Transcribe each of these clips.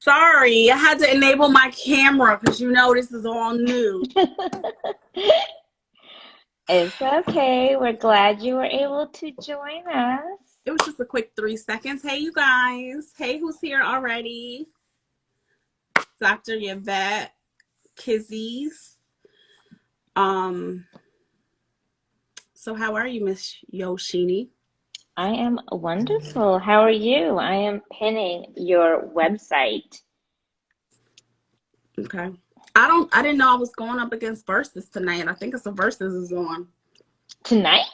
Sorry, I had to enable my camera because you know this is all new. It's okay. We're glad you were able to join us. It was just a quick 3 seconds. Hey, you guys. Hey, who's here already? Dr. Yvette Kizzies. Um, so how are you, Miss Yoshini? I am wonderful. How are you? I am pinning your website Okay. I didn't know I was going up against Versus tonight. I think it's a Versus is on. tonight.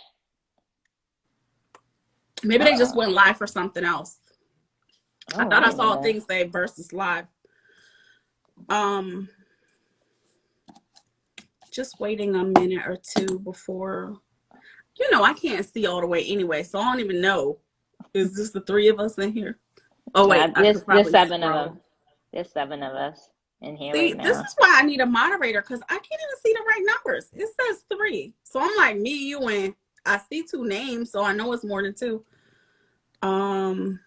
Maybe they just Oh, went live for something else. I oh, I thought I didn't know saw that. things say Versus live. Um, just waiting a minute or two before. I can't see all the way anyway, so I don't even know. Is this the three of us in here? Oh wait, I There's could there's probably seven of them. scroll. There's seven of us in here right See, this now. is why I need a moderator because I can't even see the right numbers. It says three. So I'm like me, you, and I see two names, so I know it's more than two. Um,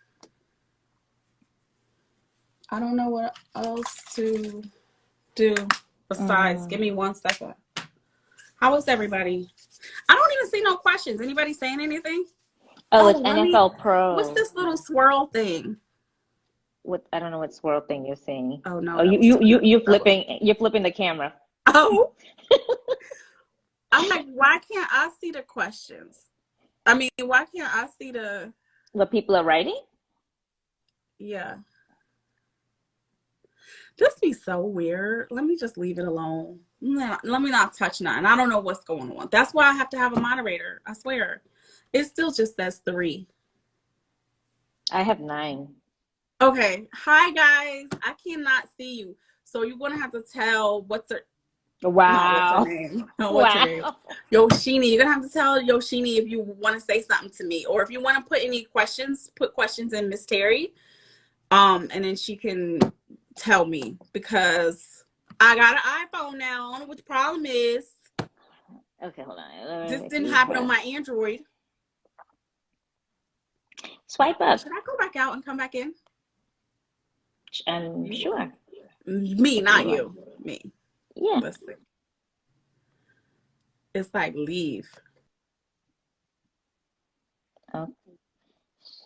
I don't know what else to do besides give Mm. me 1 second. How is everybody? I don't even see no questions. Anybody saying anything? Oh, Oh, it's let me. NFL What's Pro. this little swirl thing? What I don't know what swirl thing you're seeing. Oh no, Oh, that you was you too. you you're That was. flipping the camera. Oh, I'm like, why can't I see the questions? I mean, why can't I see the? What people are writing? Yeah, this be so weird. Let me just leave it alone. Let me not touch nothing. I don't know what's going on. That's why I have to have a moderator. I swear, it still just says three. I have nine. Okay, hi guys. I cannot see you, so you're gonna have to tell what's her. No, what's her Wow. name? No, what's her name? Wow. Yoshini. You're gonna have to tell Yoshini if you want to say something to me, or if you want to put any questions, put questions in Miss Terry. And then she can tell me because I got an iPhone now. I don't know what the problem is. Okay, hold on. Let This me didn't see happen on here. my Android. Swipe up. Should I go back out and come back in? I'm You, sure me, if you not want. you. Me. Yeah. Let's see. It's like leave. Oh,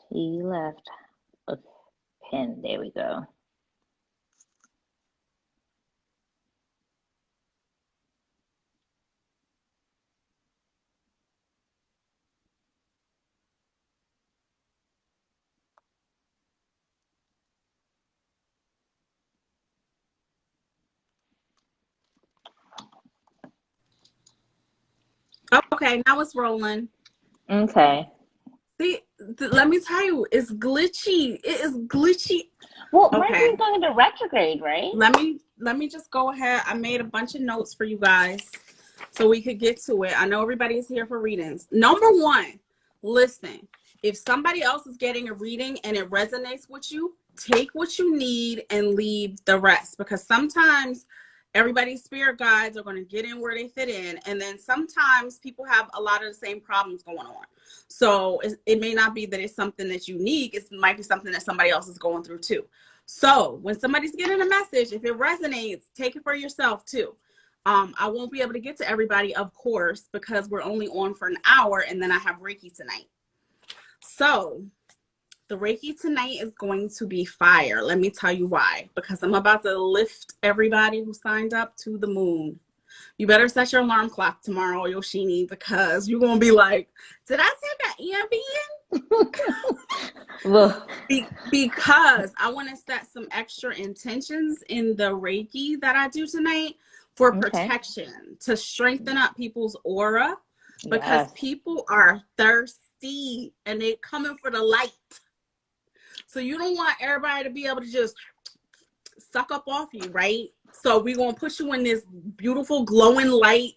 he left a pin. There we go. Okay, now it's rolling. Okay. See, let me tell you, it's glitchy. It is glitchy. Well, Okay, Mercury's going into retrograde, right? let me just go ahead. I made a bunch of notes for you guys so we could get to it. I know everybody's here for readings. Number one, listen. If somebody else is getting a reading and it resonates with you, take what you need and leave the rest because sometimes everybody's spirit guides are going to get in where they fit in, and then sometimes people have a lot of the same problems going on. So it may not be that it's something that's unique. It might be something that somebody else is going through too. So when somebody's getting a message, if it resonates, take it for yourself too. I won't be able to get to everybody, of course, because we're only on for an hour, and then I have Reiki tonight. So the Reiki tonight is going to be fire. Let me tell you why. Because I'm about to lift everybody who signed up to the moon. You better set your alarm clock tomorrow, Yoshini, because you're going to be like, did I take an Ambien? Well, Because I want to set some extra intentions in the Reiki that I do tonight for okay. protection, to strengthen up people's aura, because Yes. people are thirsty and they're coming for the light. So you don't want everybody to be able to just suck up off you, right? So we're going to put you in this beautiful glowing light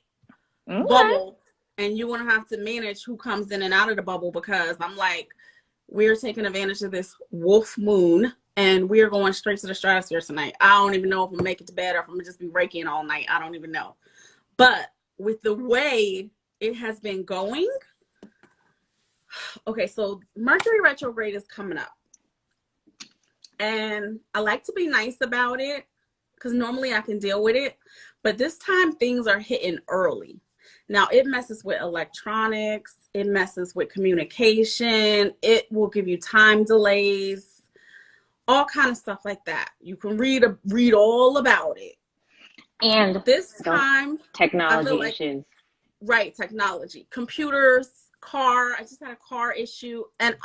Okay. bubble, and you're going to have to manage who comes in and out of the bubble, because I'm like, we're taking advantage of this wolf moon and we're going straight to the stratosphere tonight. I don't even know if I'm gonna make it to bed or if I'm gonna just be raking all night. I don't even know. But with the way it has been going, okay, so Mercury retrograde is coming up. And I like to be nice about it because normally I can deal with it. But this time things are hitting early. Now it messes with electronics, it messes with communication, it will give you time delays, all kind of stuff like that. You can read all about it. And This time I feel technology like, issues. right, technology, computers, car. I just had a car issue. And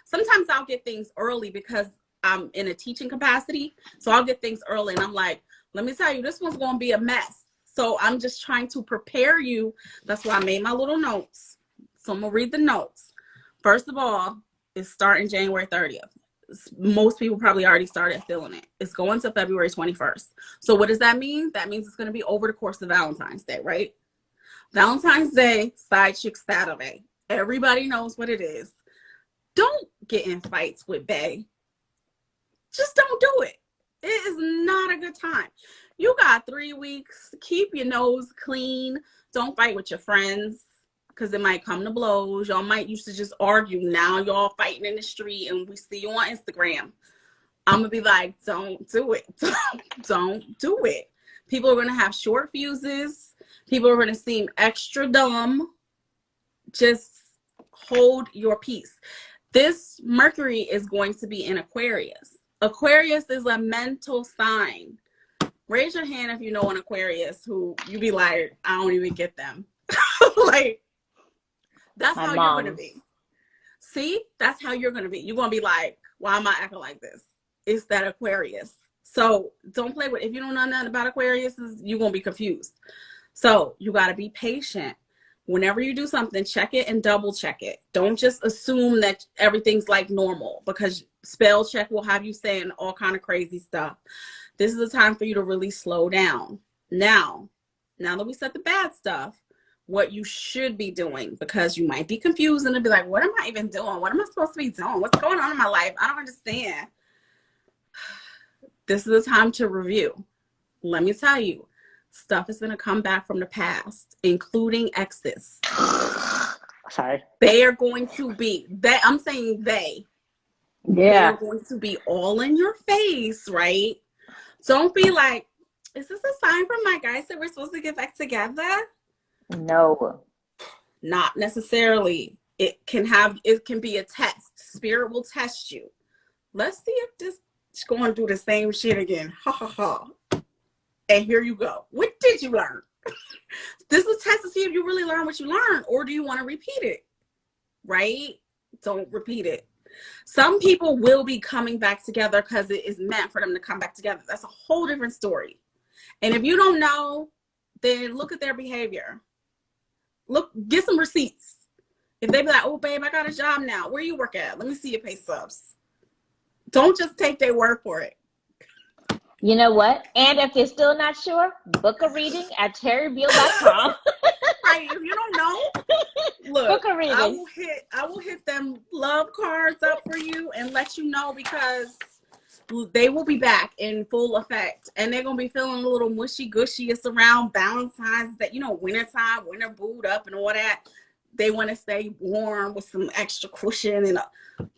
sometimes I'll get things early because I'm in a teaching capacity. So I'll get things early and I'm like, let me tell you, this one's going to be a mess. So I'm just trying to prepare you. That's why I made my little notes. So I'm going to read the notes. First of all, it's starting January 30th. Most people probably already started feeling it. It's going to February 21st. So what does that mean? That means it's going to be over the course of Valentine's Day, right? Valentine's Day, side chick Saturday. Everybody knows what it is. Don't get in fights with bae. Just don't do it. It is not a good time. You got 3 weeks. Keep your nose clean. Don't fight with your friends because it might come to blows. Y'all might used to just argue. Now y'all fighting in the street and we see you on Instagram. I'm going to be like, don't do it. Don't do it. People are going to have short fuses. People are going to seem extra dumb. Just hold your peace. This Mercury is going to be in Aquarius. Aquarius is a mental sign. Raise your hand if you know an Aquarius who you be like, I don't even get them. Like, that's My how mom. you're going to be. See, that's how you're going to be. You're going to be like, why am I acting like this? It's that Aquarius. So don't play with, if you don't know nothing about Aquarius, you're going to be confused. So you got to be patient. Whenever you do something, check it and double check it. Don't just assume that everything's like normal, because spell check will have you saying all kind of crazy stuff. This is a time for you to really slow down. Now that we said the bad stuff, what you should be doing, because you might be confused and be like, what am I even doing? What am I supposed to be doing? What's going on in my life? I don't understand. This is a time to review. Let me tell you, stuff is going to come back from the past, including exes. Sorry. They are going to be, I'm saying they. Yeah. They are going to be all in your face, right? Don't be like, is this a sign from my guys that we're supposed to get back together? No. Not necessarily. It can be a test. Spirit will test you. Let's see if this is going to do the same shit again. Ha ha ha. And here you go. What did you learn? This is a test to see if you really learn what you learned, or do you want to repeat it? Right? Don't repeat it. Some people will be coming back together because it is meant for them to come back together. That's a whole different story. And if you don't know, then look at their behavior. Look, get some receipts. If they be like, oh, babe, I got a job now. Where you work at? Let me see your pay stubs. Don't just take their word for it. You know what? And if you're still not sure, book a reading at terrybeal.com. Right. If you don't know, look, book a reading. I will hit them love cards up for you and let you know, because they will be back in full effect, and they're gonna be feeling a little mushy gushy. It's around Valentine's, that wintertime, winter boot up and all that. They want to stay warm with some extra cushion. And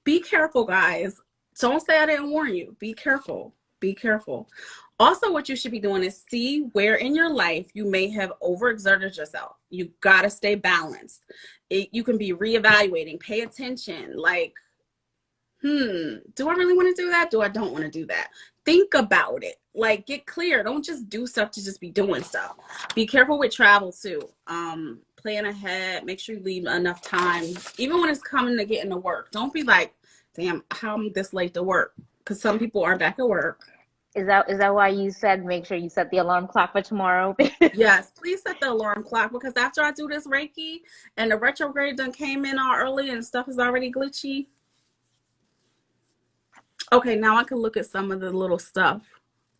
be careful, guys. Don't say I didn't warn you. Be careful. Be careful. Also, what you should be doing is see where in your life you may have overexerted yourself. You got to stay balanced. You can be reevaluating, pay attention. Like, do I really want to do that? Do I don't want to do that? Think about it. Like, get clear. Don't just do stuff to just be doing stuff. Be careful with travel too. Plan ahead. Make sure you leave enough time. Even when it's coming to getting to work. Don't be like, damn, how am I this late to work? Because some people are back at work. Is that why you said make sure you set the alarm clock for tomorrow? Yes, please set the alarm clock, because after I do this Reiki and the retrograde done came in all early and stuff is already glitchy. Okay, now I can look at some of the little stuff.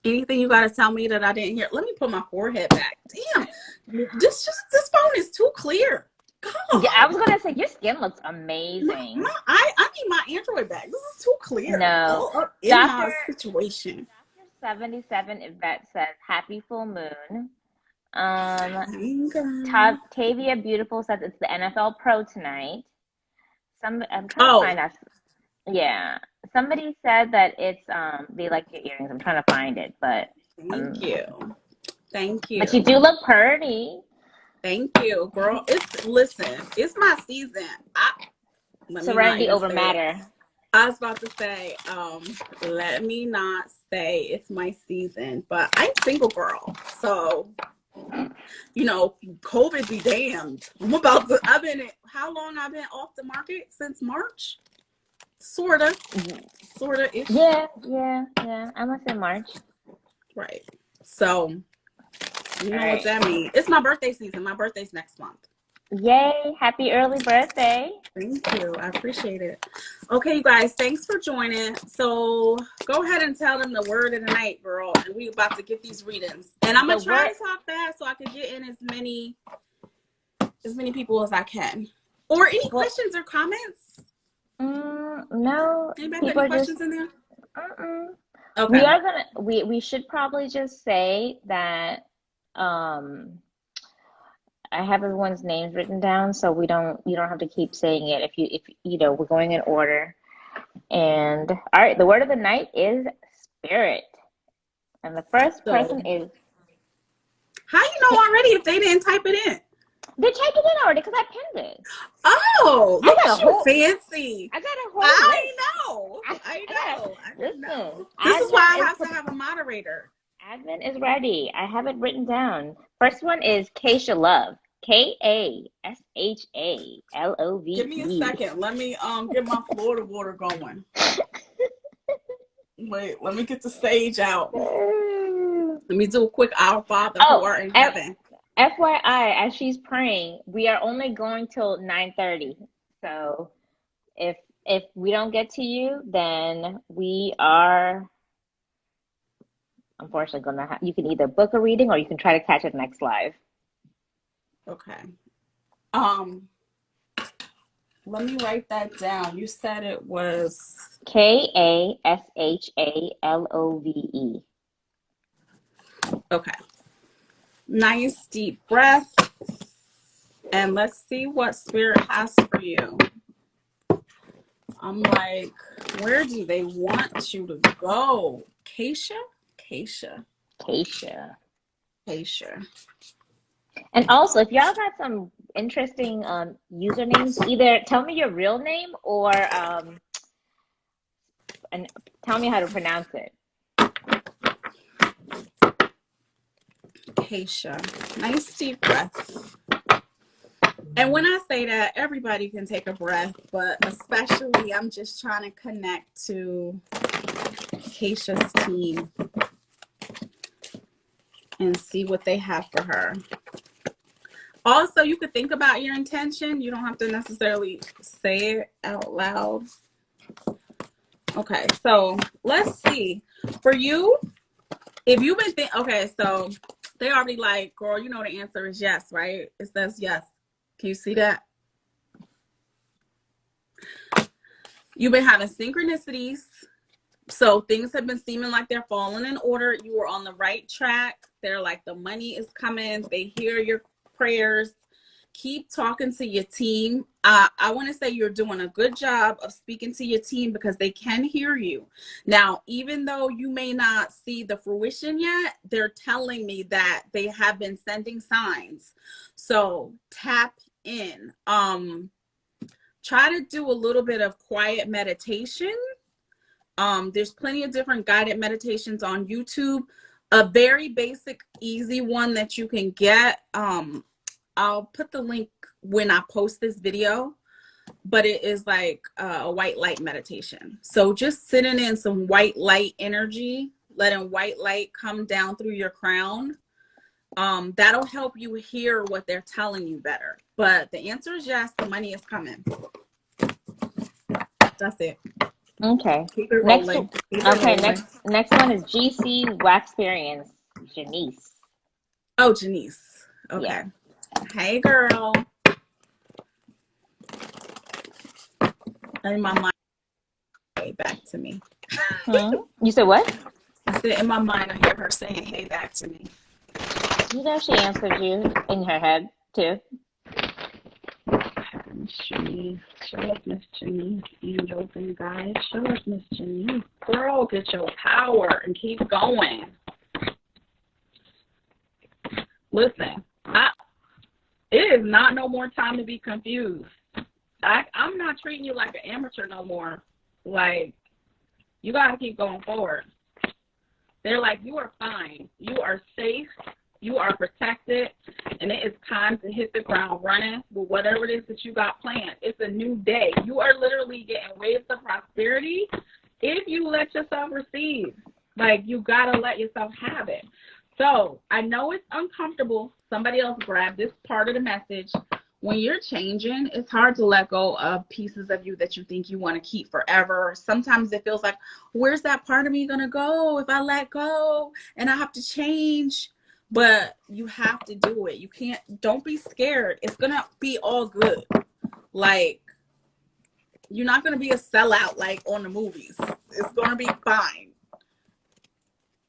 Anything you got to tell me that I didn't hear? Let me put my forehead back. Damn, this phone is too clear. God. Yeah, I was gonna say your skin looks amazing. I need my Android back. This is too clear. No, All up in my situation. Dr. 77 Yvette says happy full moon. Tavia Beautiful says it's the NFL Pro tonight. I'm trying to find out. Yeah. Somebody said that it's they like your earrings. I'm trying to find it, Thank um you. Thank but you you. do look pretty. Thank you, girl. Listen, it's my season. Let me not Serenity even over say it. matter. I was about to say, let me not say it's my season, but I'm single girl. So, COVID be damned. How long I've been off the market? Since March? Sorta. Sorta-ish. Yeah. I must say March. Right. So, you All know what right. that means. It's my birthday season. My birthday's next month. Yay! Happy early birthday. Thank you. I appreciate it. Okay, you guys, thanks for joining. So go ahead and tell them the word of the night, girl. And we about to get these readings. And I'm The gonna try word. to talk fast so I can get in as many people as I can. Or any Well, questions or comments? no. Anybody got People any are just. questions in there? Uh-uh. We Okay. are gonna. We should probably just say that. Um, I have everyone's names written down, so we don't. You don't have to keep saying it. If you know, we're going in order. And all right, the word of the night is spirit, and the first So person is. how you know already if they didn't type it in? They typed it in already because I pinned it. Oh, I look got at a you, whole. fancy. I got a whole I list. know. I I got know. I know. listen. This is why I Admin is have to have a moderator. admin is ready. I have it written down. First one is Keisha Love. Give me a KASHALOVE. second. Let me get my Florida water going. Wait, let me get the sage out. Let me do a quick Our Father who Oh, art in heaven. FYI, as she's praying, we are only going till 9:30. So if we don't get to you, then we are unfortunately gonna have you can either book a reading or you can try to catch it next live. Okay. Let me write that down. You said it was KASHALOVE. okay. Nice deep breath. And let's see what spirit has for you. I'm like, where do they want you to go? Keisha? Keisha. Keisha. Keisha. And also, if y'all got some interesting usernames, either tell me your real name or and tell me how to pronounce it. Keisha. Nice deep breath. And when I say that, everybody can take a breath, but especially I'm just trying to connect to Keisha's team and see what they have for her. Also, you could think about your intention. You don't have to necessarily say it out loud. Okay, so let's see. For you, if you've been thinking, okay, so they already like, girl, you know the answer is yes, right? It says yes. Can you see that? You've been having synchronicities. So things have been seeming like they're falling in order. You are on the right track. They're like the money is coming. They hear your prayers. Keep talking to your team. I want to say you're doing a good job of speaking to your team because they can hear you. Now, even though you may not see the fruition yet, they're telling me that they have been sending signs. So tap in. Try to do a little bit of quiet meditation. There's plenty of different guided meditations on YouTube. A very basic, easy one that you can get. I'll put the link when I post this video, but it is like a white light meditation. So just sitting in some white light energy, letting white light come down through your crown. That'll help you hear what they're telling you better. But the answer is yes, the money is coming. That's it. Okay. Keep it Next, rolling. Keep it okay. rolling. Next one is GC Waxperience. Janice. Oh, Janice. Yeah. Okay. Hey, girl. In my mind, hey, back to me. You said what? I said in my mind, I hear her saying, hey, back to me. You know she answered you in her head too. Miss Jenny. Show us Miss Jenny. Angels and guys. Show us Miss Jenny. Girl, get your power and keep going. Listen, it is not no more time to be confused. I'm not treating you like an amateur no more. Like, you got to keep going forward. They're like, you are fine. You are safe. You are protected. And it is time to hit the ground running with whatever it is that you got planned. It's a new day. You are literally getting waves of prosperity if you let yourself receive. Like, you got to let yourself have it. So I know it's uncomfortable. Somebody else grabbed this part of the message. When you're changing, it's hard to let go of pieces of you that you think you want to keep forever. Sometimes it feels like, where's that part of me going to go if I let go and I have to change? But you have to do it. You can't, don't be scared. It's going to be all good. Like, you're not going to be a sellout like on the movies. It's going to be fine.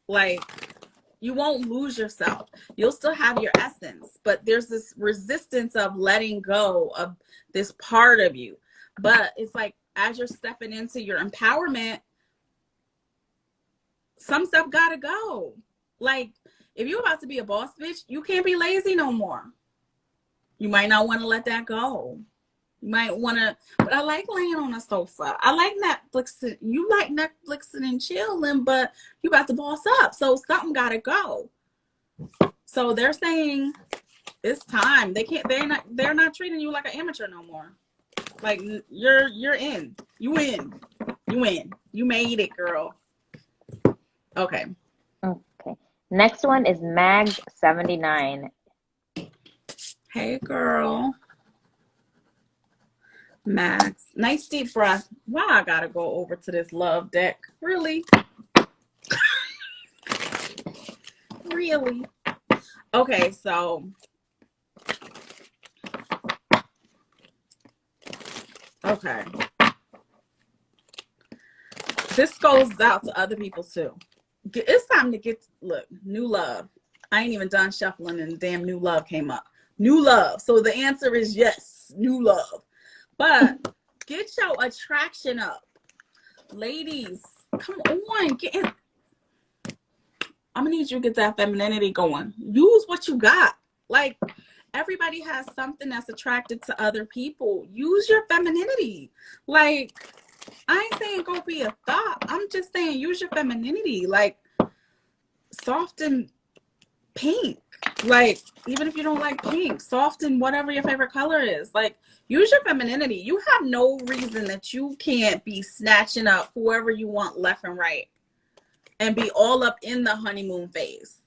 Like, you won't lose yourself. You'll still have your essence, but there's this resistance of letting go of this part of you. But it's like, as you're stepping into your empowerment, some stuff gotta go. Like, if you're about to be a boss bitch, you can't be lazy no more. You might not want to let that go. You might want to, but I like laying on a sofa. I like Netflix. You like Netflixing and chilling, but you got to boss up. So something got to go. So they're saying it's time. They're not treating you like an amateur no more. Like, you're in. You win. You win. You made it, girl. Okay. Okay. Next one is Mag79. Hey, girl. Max, nice deep breath. Why I gotta go over to this love deck? Really? Really? Okay, so okay. This goes out to other people too. It's time to look, new love. I ain't even done shuffling and damn new love came up. New love. So the answer is yes, new love. But get your attraction up. Ladies, come on. Get in. I'm going to need you to get that femininity going. Use what you got. Like, everybody has something that's attracted to other people. Use your femininity. Like, I ain't saying go be a thought. I'm just saying use your femininity. Like, soft and pink. Like, even if you don't like pink, soft and whatever your favorite color is. Like, use your femininity. You have no reason that you can't be snatching up whoever you want left and right and be all up in the honeymoon phase.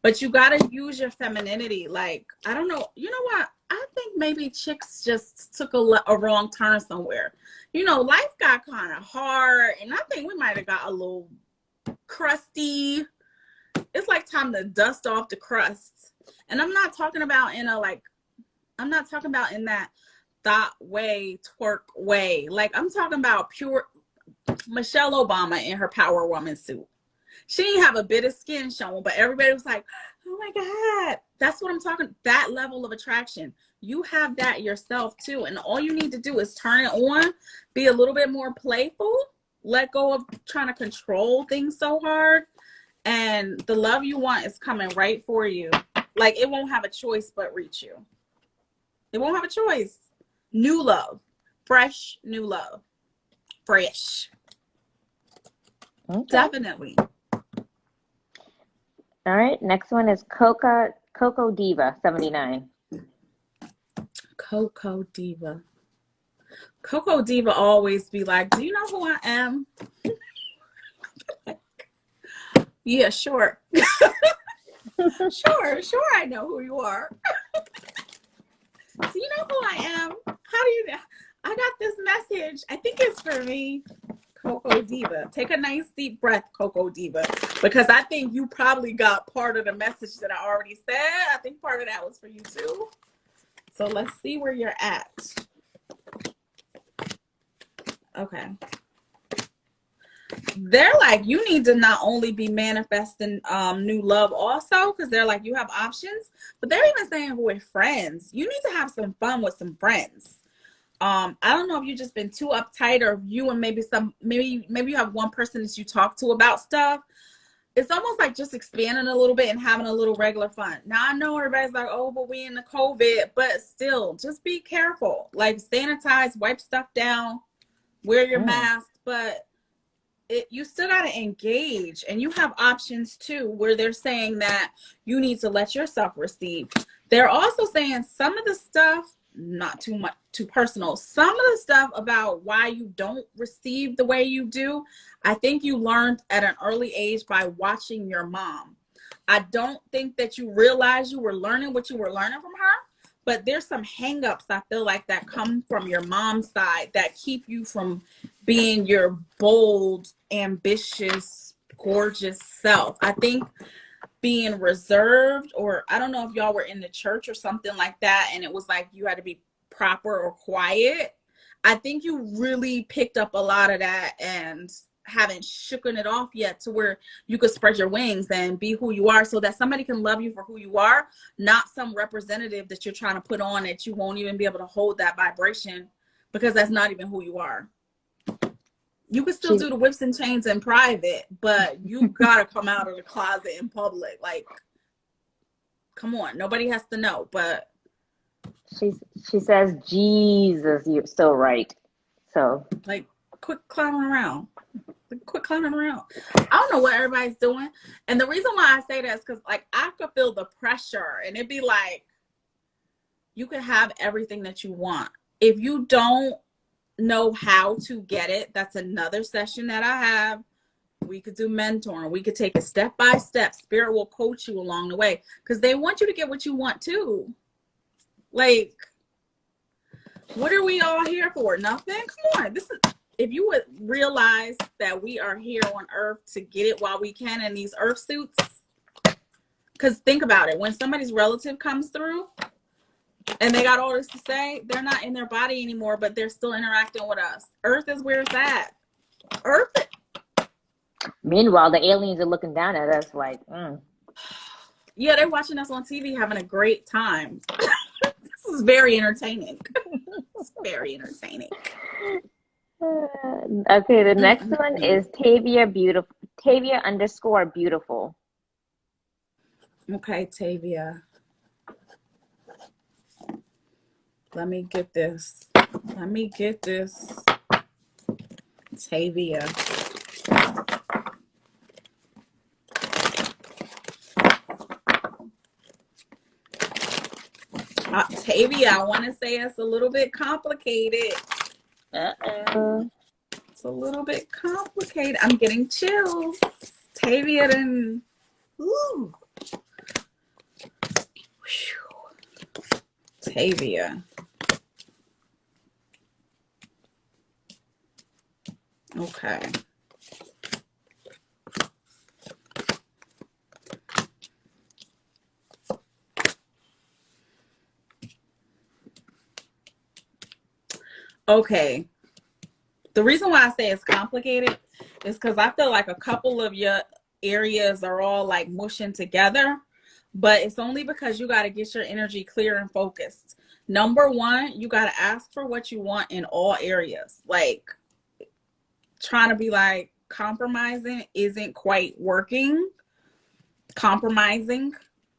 But you got to use your femininity. Like, I don't know. You know what? I think maybe chicks just took a wrong turn somewhere. You know, life got kind of hard, and I think we might have got a little crusty. It's like time to dust off the crust. And I'm not talking about in that thought way, twerk way. Like, I'm talking about pure Michelle Obama in her Power Woman suit. She didn't have a bit of skin showing, but everybody was like, oh my God. That's what I'm talking, that level of attraction. You have that yourself too. And all you need to do is turn it on, be a little bit more playful, let go of trying to control things so hard. And the love you want is coming right for you. Like, it won't have a choice but reach you. It won't have a choice. New love. Fresh, new love. Fresh. Okay. Definitely. All right. Next one is Coco Diva 79. Coco Diva. Coco Diva always be like, do you know who I am? Yeah, sure. Sure, I know who you are. Do you know who I am? How do you know? I got this message. I think it's for me. Coco Diva. Take a nice deep breath, Coco Diva. Because I think you probably got part of the message that I already said. I think part of that was for you too. So let's see where you're at. Okay. They're like, you need to not only be manifesting new love also, because they're like, you have options, but they're even saying with friends, you need to have some fun with some friends. I don't know if you've just been too uptight, or you and maybe you have one person that you talk to about stuff. It's almost like just expanding a little bit and having a little regular fun. Now I know everybody's like, oh, but we in the COVID, but still, just be careful. Like, sanitize, wipe stuff down, wear your mask, but you still got to engage, and you have options too, where they're saying that you need to let yourself receive. They're also saying some of the stuff, not too much too personal, some of the stuff about why you don't receive the way you do, I think you learned at an early age by watching your mom. I don't think that you realize you were learning what you were learning from her, but there's some hangups I feel like that come from your mom's side that keep you from being your bold, ambitious, gorgeous self. I think being reserved, or I don't know if y'all were in the church or something like that, and it was like you had to be proper or quiet. I think you really picked up a lot of that and haven't shooken it off yet to where you could spread your wings and be who you are, so that somebody can love you for who you are, not some representative that you're trying to put on that you won't even be able to hold that vibration, because that's not even who you are. You can still do the whips and chains in private, but you gotta come out of the closet in public. Like, come on, nobody has to know. But she says, Jesus, you're so right. So, like, quit clowning around. Quit clowning around. I don't know what everybody's doing, and the reason why I say that is because, like, I could feel the pressure, and it'd be like, you could have everything that you want. If you don't know how to get it, that's another session that I have. We could do mentoring. We could take it step by step. Spirit will coach you along the way, because they want you to get what you want too. Like, what are we all here for? Nothing. Come on. This is, if you would realize that we are here on earth to get it while we can in these earth suits. Because think about it, when somebody's relative comes through and they got all this to say, they're not in their body anymore, but they're still interacting with us. Earth is where it's at. Earth. Meanwhile, the aliens are looking down at us like, Yeah, they're watching us on TV having a great time. This is very entertaining. It's very entertaining. Okay, the next one is Tavia Beautiful. Tavia _ beautiful. Okay, Tavia. Let me get this. Tavia. Tavia, I want to say it's a little bit complicated. It's a little bit complicated. I'm getting chills. Tavia and ooh. Tavia. Okay. Okay. The reason why I say it's complicated is because I feel like a couple of your areas are all like mushing together, but it's only because you got to get your energy clear and focused. Number one, you got to ask for what you want in all areas. Like, trying to be like compromising isn't quite working. Compromising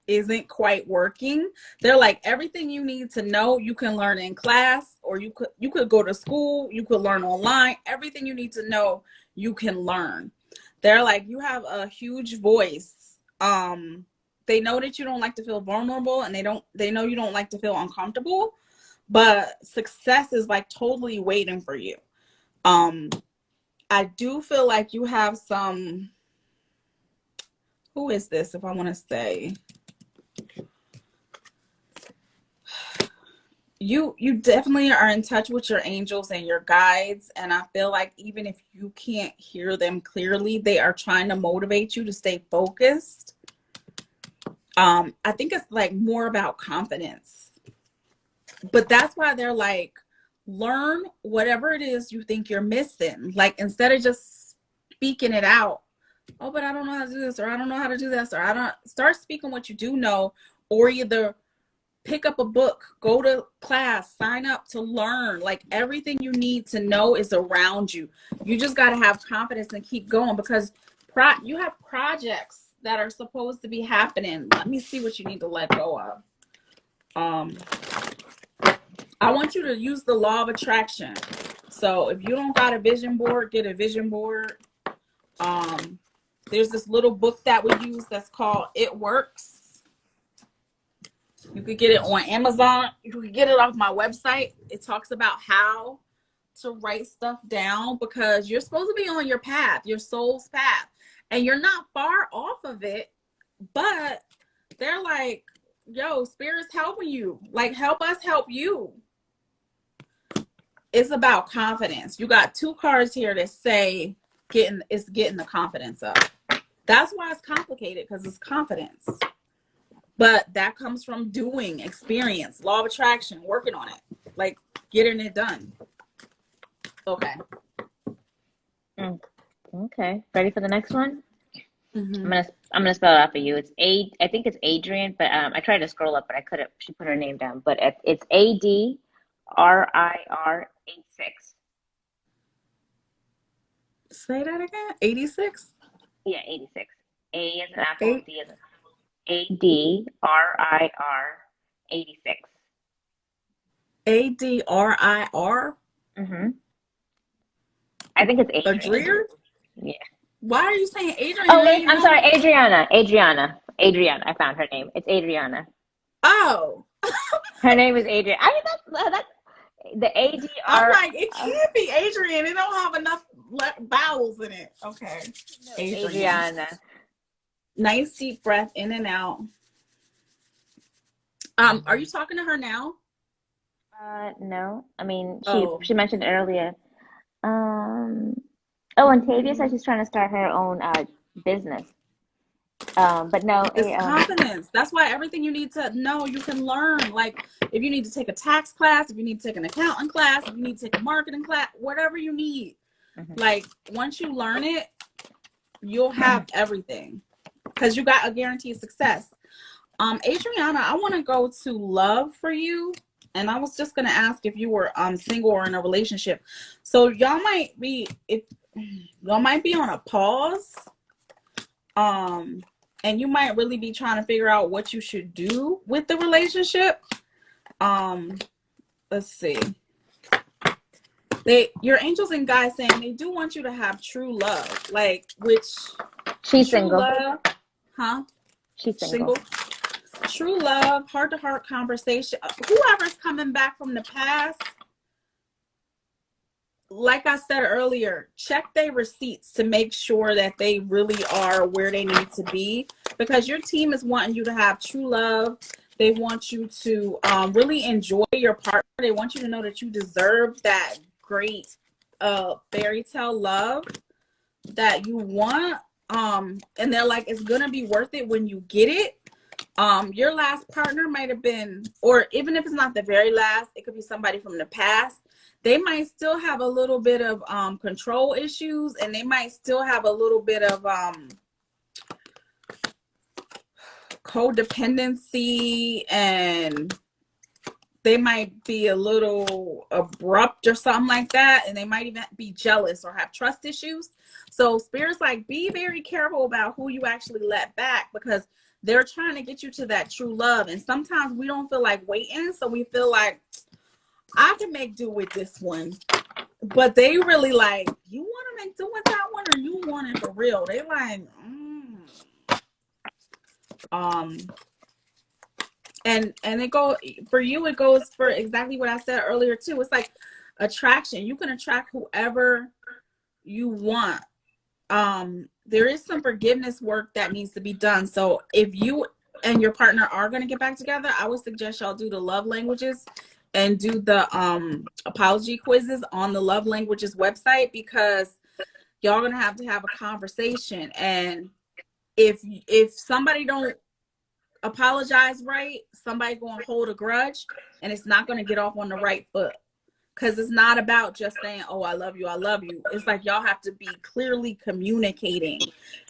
isn't quite working. They're like, everything you need to know you can learn in class, or you could go to school, you could learn online. Everything you need to know you can learn. They're like, you have a huge voice. They know that you don't like to feel vulnerable, and they know you don't like to feel uncomfortable, but success is like totally waiting for you. I do feel like you have some, who is this, if I want to say, you definitely are in touch with your angels and your guides, and I feel like even if you can't hear them clearly, they are trying to motivate you to stay focused. I think it's like more about confidence, but that's why they're like, learn whatever it is you think you're missing. Like, instead of just speaking it out, oh, but I don't know how to do this, or I don't know how to do this, or I don't, start speaking what you do know, or either pick up a book, go to class, sign up to learn. Like everything you need to know is around you. You just got to have confidence and keep going, because you have projects that are supposed to be happening. Let me see what you need to let go of. I want you to use the law of attraction. So if you don't got a vision board, get a vision board. There's this little book that we use that's called It Works. You could get it on Amazon. You could get it off my website. It talks about how to write stuff down, because you're supposed to be on your path, your soul's path, and you're not far off of it. But they're like, yo, Spirit's helping you. Like, help us help you. It's about confidence. You got 2 cards here that say getting the confidence up. That's why it's complicated, because it's confidence. But that comes from doing, experience, law of attraction, working on it, like getting it done. Okay. Okay. Ready for the next one? Mm-hmm. I'm gonna spell it out for you. I think it's Adrian, but I tried to scroll up, but I couldn't. She put her name down, but it's ADRIR86. Say that again. 86. Yeah, 86. A as an apple, D as an ADRIR 86. ADRIR. Mm-hmm. I think it's Adrian. Adrian? Yeah. Why are you saying Adrian? Oh, I'm sorry, Adriana. Adriana. I found her name. It's Adriana. Oh. Her name is Adrian. I mean, that's the ADR. I'm like, it can't be Adrian. It don't have enough vowels in it. Okay. Adriana. Nice deep breath in and out. Are you talking to her now? No. I mean, she mentioned earlier. And Tavia said she's trying to start her own business. But no, it's confidence. That's why everything you need to know, you can learn. Like if you need to take a tax class, if you need to take an accounting class, if you need to take a marketing class, whatever you need. Mm-hmm. Like once you learn it, you'll have everything, because you got a guaranteed success. Adriana, I want to go to love for you. And I was just going to ask if you were single or in a relationship. So y'all might be on a pause. And you might really be trying to figure out what you should do with the relationship. Let's see. Your angels and guides saying they do want you to have true love. Like, which she's single. Love, huh? She's single. True love, heart-to-heart conversation. Whoever's coming back from the past, like I said earlier, check their receipts to make sure that they really are where they need to be, because your team is wanting you to have true love. They want you to really enjoy your partner. They want you to know that you deserve that great fairy tale love that you want. And they're like, it's gonna be worth it when you get it. Your last partner might have been, or even if it's not the very last, it could be somebody from the past. They might still have a little bit of control issues, and they might still have a little bit of codependency, and they might be a little abrupt or something like that, and they might even be jealous or have trust issues. So Spirit's like, be very careful about who you actually let back, because they're trying to get you to that true love. And sometimes we don't feel like waiting. So we feel like, I can make do with this one. But they really like, you want to make do with that one, or you want it for real? They like, and it go for you, it goes for exactly what I said earlier too. It's like attraction. You can attract whoever you want. There is some forgiveness work that needs to be done. So if you and your partner are going to get back together, I would suggest y'all do the love languages and do the apology quizzes on the love languages website, because y'all going to have a conversation. And if somebody don't apologize right, somebody going to hold a grudge, and it's not going to get off on the right foot. Because it's not about just saying, oh, I love you, I love you. It's like y'all have to be clearly communicating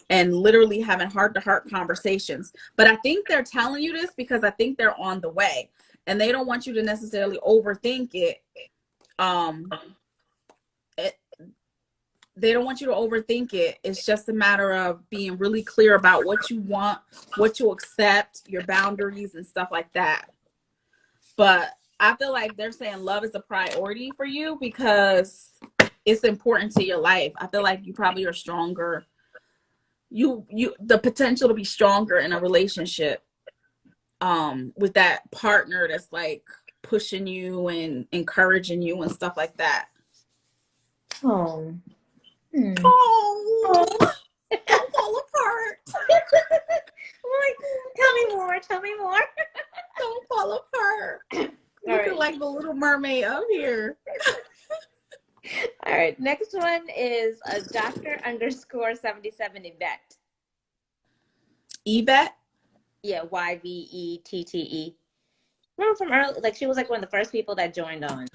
and literally having heart-to-heart conversations. But I think they're telling you this because I think they're on the way. and they don't want you to necessarily overthink it. They don't want you to overthink it. It's just a matter of being really clear about what you want, what you accept, your boundaries and stuff like that. But I feel like they're saying love is a priority for you because it's important to your life. I feel like you probably are stronger. You the potential to be stronger in a relationship with that partner that's like pushing you and encouraging you and stuff like that. Oh. Oh, don't fall apart. Tell me more. Don't fall apart. All Looking right. like the Little Mermaid up here. All right, next one is a Dr. _77 Yvette. Yvette? Yeah, YVETTE. Remember from early, like she was like one of the first people that joined on.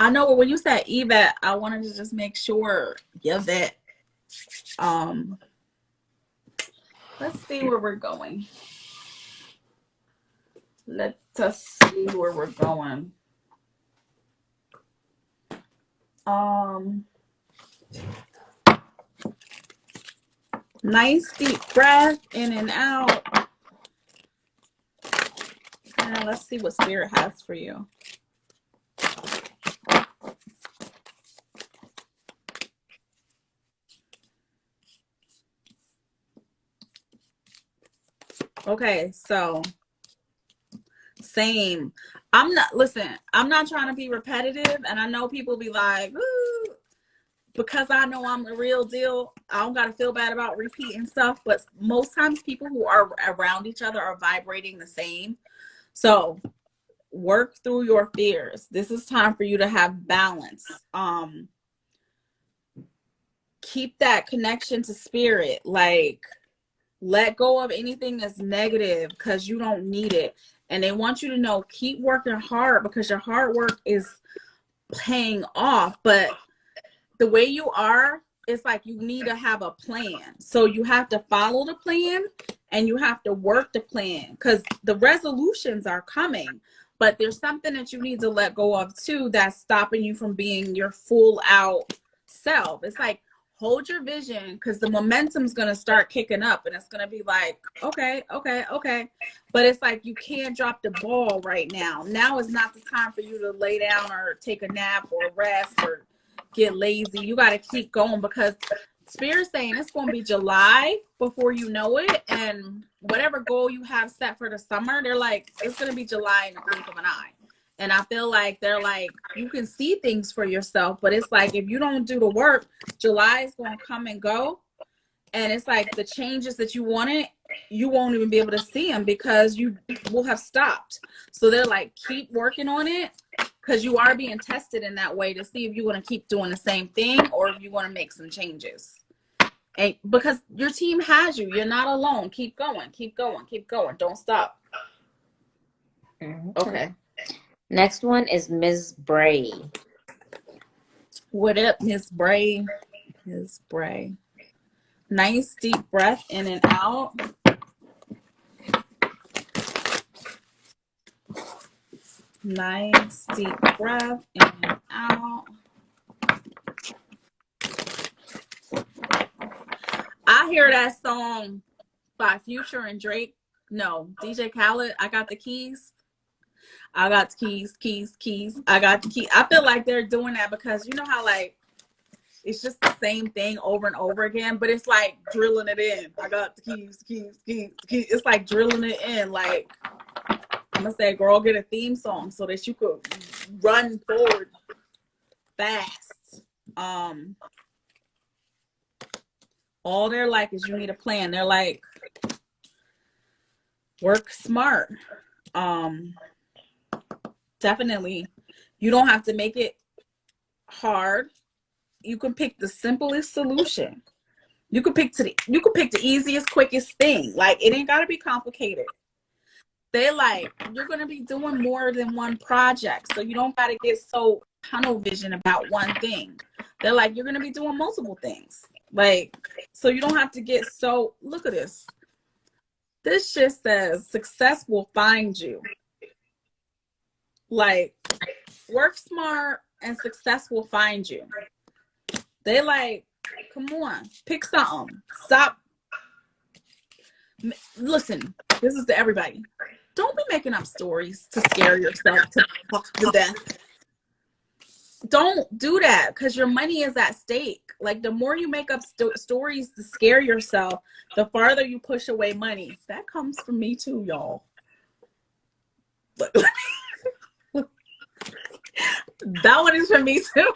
I know, but when you said Yvette, I wanted to just make sure. Yvette. Let's see where we're going. Let us see where we're going. Nice deep breath in and out. And let's see what Spirit has for you. Okay, so same. I'm not trying to be repetitive, and I know people be like, ooh, because I know I'm the real deal, I don't gotta feel bad about repeating stuff, but most times people who are around each other are vibrating the same. So work through your fears. This is time for you to have balance. Keep that connection to spirit. Like, let go of anything that's negative because you don't need it. And they want you to know, keep working hard because your hard work is paying off. But the way you are, it's like you need to have a plan. So you have to follow the plan and you have to work the plan because the resolutions are coming. But there's something that you need to let go of too that's stopping you from being your full out self. It's like, hold your vision because the momentum's going to start kicking up and it's going to be like, okay. But it's like you can't drop the ball right now. Now is not the time for you to lay down or take a nap or rest or get lazy. You got to keep going because Spirit's saying it's going to be July before you know it. And whatever goal you have set for the summer, they're like, it's going to be July in the blink of an eye. And I feel like they're like, you can see things for yourself, but it's like, if you don't do the work, July is going to come and go. And it's like the changes that you wanted, you won't even be able to see them because you will have stopped. So they're like, keep working on it because you are being tested in that way to see if you want to keep doing the same thing or if you want to make some changes. And because your team has you, you're not alone. Keep going. Don't stop. Okay. Next one is Ms. Bray. What up, Miss Bray? Miss Bray. Nice deep breath in and out. Nice deep breath in and out. I hear that song by Future and Drake. No, DJ Khaled, I got the keys. I got the keys. I got the key. I feel like they're doing that because you know how like it's just the same thing over and over again, but it's like drilling it in. I got the keys. It's like drilling it in. Like I'm gonna say, girl, get a theme song so that you could run forward fast. All they're like is you need a plan. They're like, work smart. Definitely, you don't have to make it hard. You can pick the simplest solution. You could pick the easiest, quickest thing. Like it ain't gotta be complicated. They like you're gonna be doing more than one project, so you don't gotta get so tunnel vision about one thing. They're like you're gonna be doing multiple things. Like so you don't have to get so. Look at this. This just says success will find you. Like, work smart and success will find you. They like, come on, pick something. Stop. Listen, this is to everybody. Don't be making up stories to scare yourself to fuck to death. Don't do that, because your money is at stake. Like, the more you make up stories to scare yourself, the farther you push away money. That comes from me too, y'all. That one is from me too.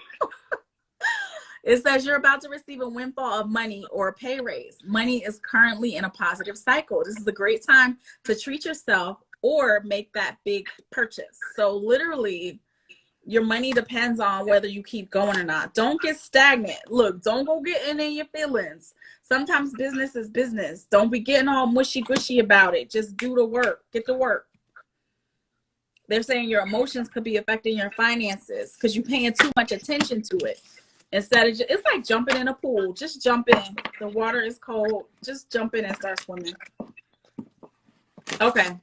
It says you're about to receive a windfall of money or a pay raise. Money is currently in a positive cycle. This is a great time to treat yourself or make that big purchase. So literally, your money depends on whether you keep going or not. Don't get stagnant. Look, don't go getting in your feelings. Sometimes business is business. Don't be getting all mushy-gushy about it. Just do the work. Get to work. They're saying your emotions could be affecting your finances because you're paying too much attention to it. Instead of, it's like jumping in a pool. Just jump in. The water is cold. Just jump in and start swimming. Okay.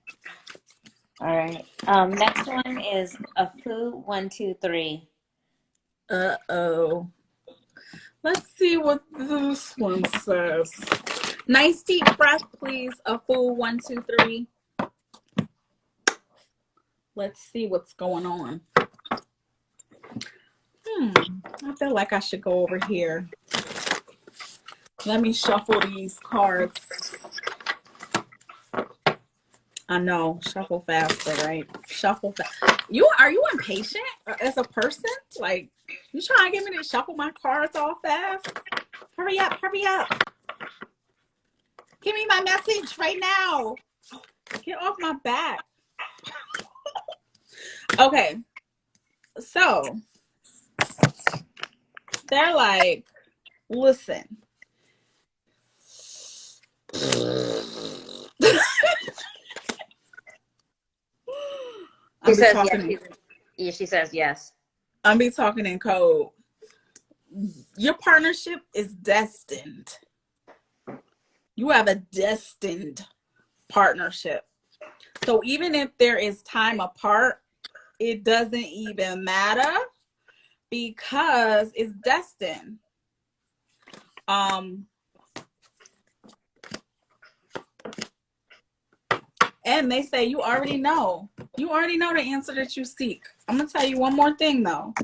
All right. Next one is a foo 123. Uh-oh. Let's see what this one says. Nice deep breath, please. A foo 123. Let's see what's going on. I feel like I should go over here. Let me shuffle these cards. I know, shuffle faster, right? Shuffle fast. Are you impatient as a person? Like, you trying to get me to shuffle my cards all fast? Hurry up, hurry up. Give me my message right now. Get off my back. Okay, so they're like, listen. She says yes. She says yes. I'll be talking in code. Your partnership is destined. You have a destined partnership. So even if there is time apart, it doesn't even matter because it's destined. And they say you already know. You already know the answer that you seek. I'm going to tell you one more thing, though.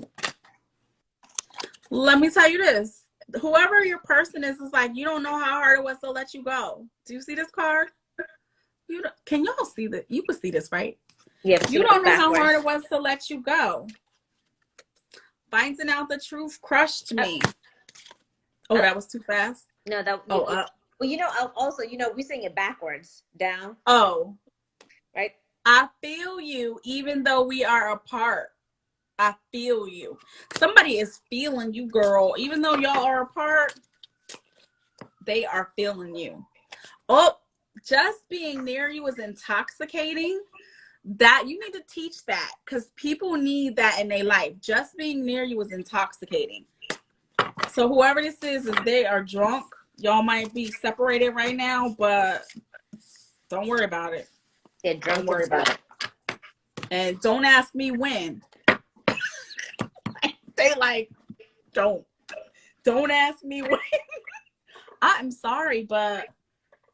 Let me tell you this. Whoever your person is like, you don't know how hard it was to let you go. Do you see this card? Can y'all see that? You can see this, right? Yeah. You don't know how hard it was to let you go. Finding out the truth crushed me. Oh, that was too fast? No, that. Well, also, we sing it backwards, down. Oh. Right? I feel you, even though we are apart. I feel you. Somebody is feeling you, girl. Even though y'all are apart, they are feeling you. Oh, just being near you is intoxicating. That you need to teach that because people need that in their life. Just being near you is intoxicating. So whoever this is they are drunk. Y'all might be separated right now, but don't worry about it. Yeah, don't worry about it. And don't ask me when. They like, don't ask me when. I'm sorry, but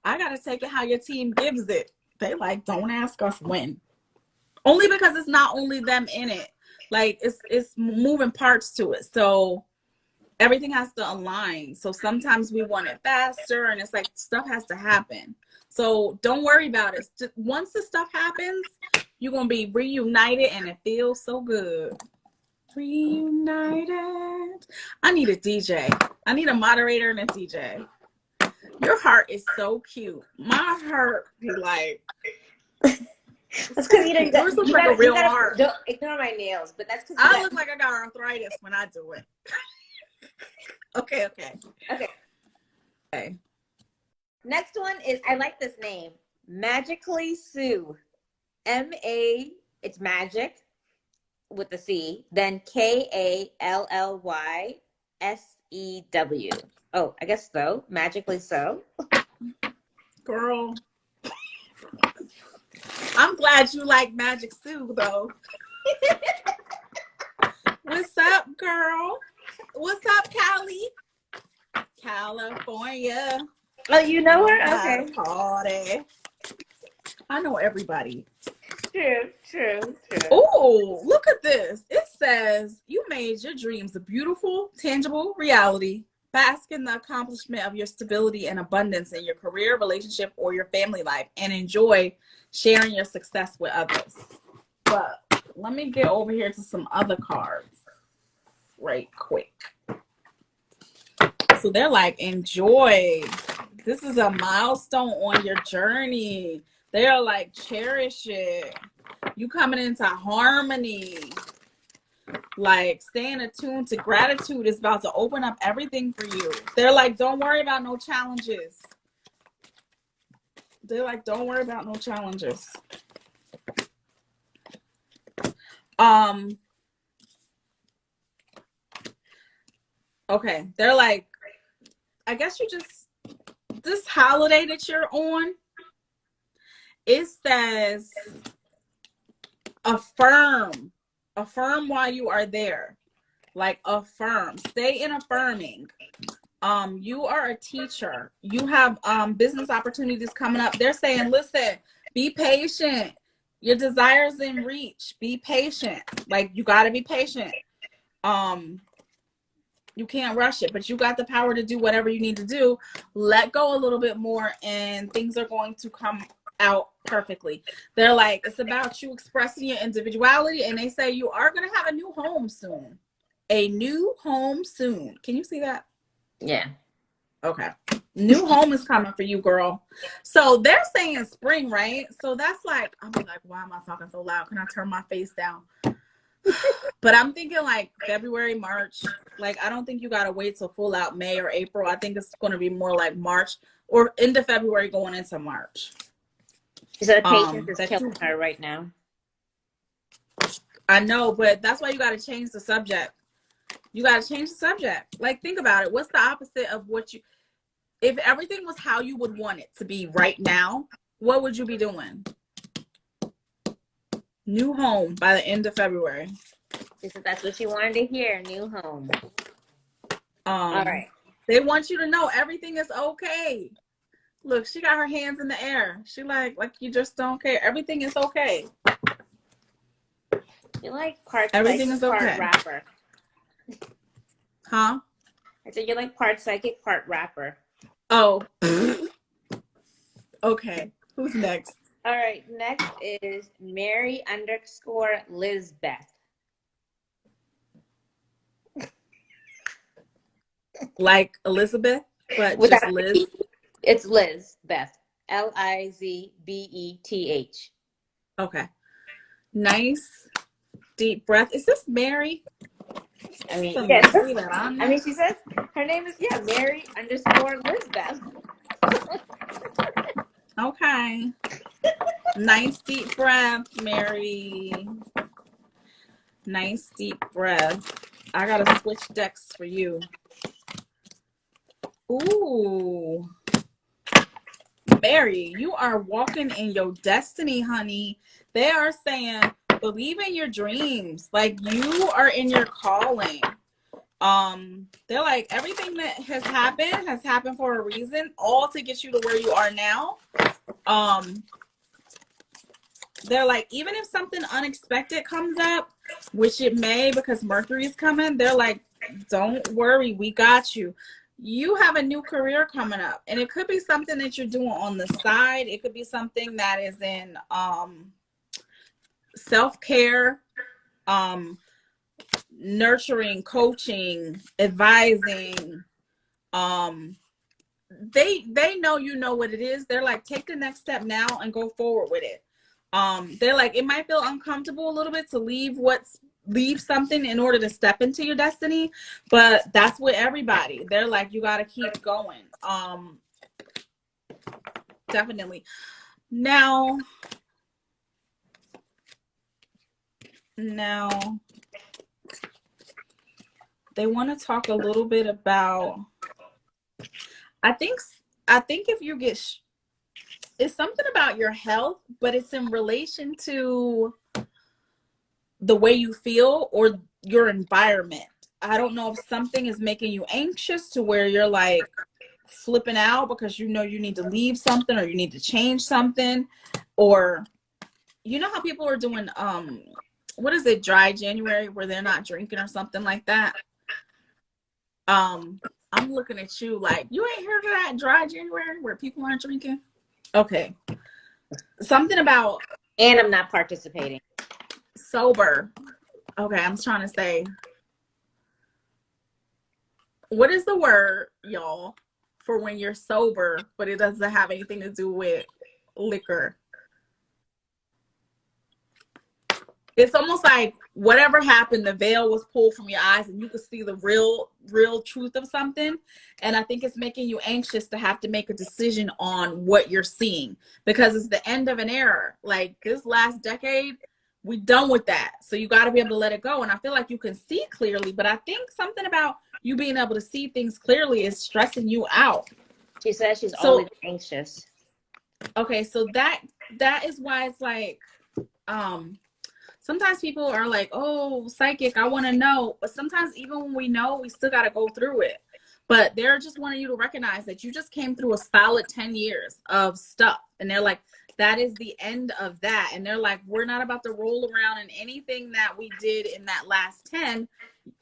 I gotta take it how your team gives it. They like, don't ask us when. Only because it's not only them in it. Like it's moving parts to it. So everything has to align. So sometimes we want it faster and it's like stuff has to happen. So don't worry about it. Just, once the stuff happens, you're going to be reunited and it feels so good. Reunited. I need a DJ. I need a moderator and a DJ. Your heart is so cute. My heart be like... That's because you look like a real heart. Don't ignore my nails, but that's because I look like I got arthritis when I do it. Okay. Next one is, I like this name, Magically Sue. It's magic with the C, then KALLYSEW. Oh, I guess so. Magically so. Girl. I'm glad you like Magic Sue, though. What's up, girl? What's up, Cali? California. Oh, you know her? Okay. Party. I know everybody. True. Oh, look at this. It says you made your dreams a beautiful, tangible reality. Bask in the accomplishment of your stability and abundance in your career, relationship, or your family life, and enjoy sharing your success with others. But let me get over here to some other cards right quick. So they're like, enjoy. This is a milestone on your journey. They're like, cherish it. You coming into harmony. Like, staying attuned to gratitude is about to open up everything for you. They're like, don't worry about no challenges. They're like, don't worry about no challenges. Okay. They're like, I guess you just, this holiday that you're on, it says affirm while you are there. Like, affirm, stay in affirming. You are a teacher. You have business opportunities coming up. They're saying, listen, be patient. Your desires in reach. Be patient. Like, you got to be patient. You can't rush it, but you got the power to do whatever you need to do. Let go a little bit more and things are going to come out perfectly. They're like, it's about you expressing your individuality, and they say you are going to have a new home soon. A new home soon. Can you see that? Yeah. Okay. New home is coming for you, girl. So they're saying spring, right? So that's like, I'm like, why am I talking so loud? Can I turn my face down? But I'm thinking like February, March. Like, I don't think you got to wait till full out May or April. I think it's going to be more like March or into February going into March. So the patience is killing her right now. I know, but that's why you got to change the subject. You got to change the subject. Like, think about it. What's the opposite of what you, if everything was how you would want it to be right now, what would you be doing? New home by the end of February. She said that's what she wanted to hear. New home. All right. They want you to know everything is okay. Look, she got her hands in the air. She like you just don't care. Everything is okay. You like part everything psychic, is okay. Part rapper. Huh? I said you like part psychic, part rapper. Oh. Okay. Who's next? All right. Next is Mary_Lizbeth. Like Elizabeth, but just Liz. It's Liz Beth. Lizbeth. Okay. Nice deep breath. Is this Mary? I mean, yes. I mean, she says her name is Mary_Lizbeth. Okay. Nice deep breath, Mary. Nice deep breath. I gotta switch decks for you. Ooh. Mary, you are walking in your destiny, honey. They are saying, believe in your dreams. Like, you are in your calling. They're like, everything that has happened for a reason, all to get you to where you are now. They're like, even if something unexpected comes up, which it may because Mercury is coming, they're like, don't worry, we got you. You have a new career coming up, and it could be something that you're doing on the side. It could be something that is in self-care, nurturing, coaching, advising. They know you know what it is. They're like, take the next step now and go forward with it. They're like, it might feel uncomfortable a little bit to leave something in order to step into your destiny, but that's with everybody. They're like, you got to keep going. Definitely. Now they want to talk a little bit about, I think if you get it's something about your health, but it's in relation to the way you feel or your environment. I don't know if something is making you anxious to where you're like flipping out because you know you need to leave something or you need to change something, or you know how people are doing what is it, dry January, where they're not drinking or something like that. I'm looking at you like you ain't heard of that dry January where people aren't drinking. Okay. Something about And I'm not participating. sober. Okay, I'm trying to say, what is the word, y'all, for when you're sober, but it doesn't have anything to do with liquor? It's almost like whatever happened, the veil was pulled from your eyes and you could see the real truth of something. And I think it's making you anxious to have to make a decision on what you're seeing, because it's the end of an era. Like this last decade, we done with that. So you got to be able to let it go. And I feel like you can see clearly, but I think something about you being able to see things clearly is stressing you out. She says she's always anxious. Okay, so that is why it's like, sometimes people are like, oh, psychic, I want to know. But sometimes even when we know, we still got to go through it. But they're just wanting you to recognize that you just came through a solid 10 years of stuff. And they're like, that is the end of that. And they're like, we're not about to roll around in anything that we did in that last 10.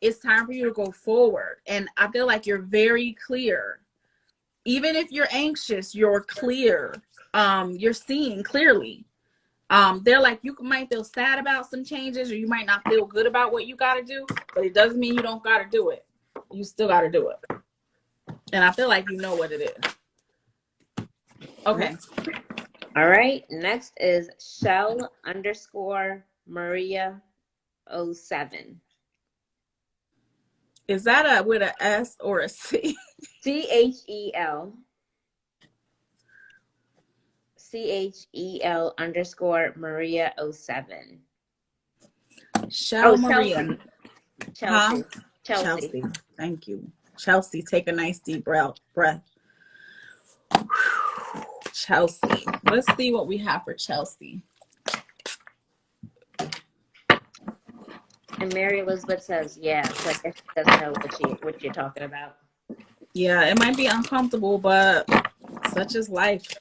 It's time for you to go forward. And I feel like you're very clear. Even if you're anxious, you're clear. You're seeing clearly. They're like, you might feel sad about some changes or you might not feel good about what you got to do, but it doesn't mean you don't got to do it. You still got to do it. And I feel like you know what it is. Okay. All right. Next is Shell_Maria07. Is that with an S or a C? CHEL. CHEL_Maria07. Shell Maria. Chelsea. Huh? Chelsea. Thank you. Chelsea, take a nice deep breath. Chelsea. Let's see what we have for Chelsea. And Mary Elizabeth says, yeah, so I guess she doesn't know what you're talking about. Yeah, it might be uncomfortable, but such is life.